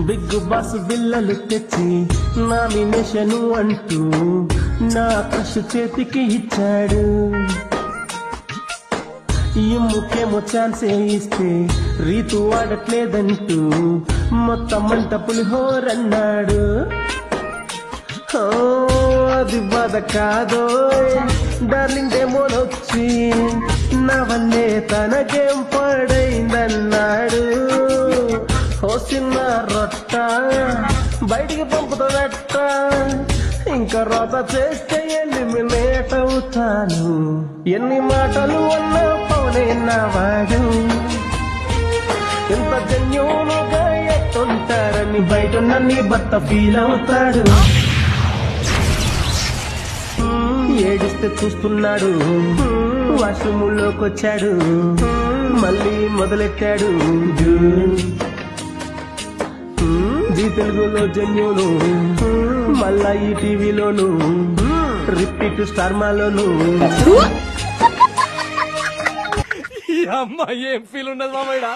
Big boss బిల్లలు తెచ్చి nomination అంటూ నా క్రష్ చేతికి ఇచ్చాడు. ఇమ్ముకేమో ఛాన్సే ఇస్తే రీతు వాడట్లేదంటూ మొత్తం మంట పులిహోరన్నాడు. అది బాధ కాదో డార్లింగ్ డేమోనొచ్చి నా వల్లే తనకేం పడైందన్నాడు. ఓ చిన్న రొట్ట బయటికి పంపుతాడట, ఇంకా రోత చేస్తే ఎలిమినేట్ అవుతాను. ఎన్ని మాటలు అన్నా పౌనైనవాడు, ఎంత జన్యునుగా ఎట్టుంటారని బయట నీ భర్త ఫీల్ అవుతాడు. ఏడిస్తే చూస్తున్నాడు, వాష్రూములోకి వచ్చాడు, మళ్ళీ మొదలెట్టాడు. జీ తెలుగులో జన్యును, మళ్ళా ఈ టీవీలోను, రిపీట్ స్టార్మాలోను. ఈ అమ్మాయి ఏం ఫీల్ ఉన్నది మామయ్య.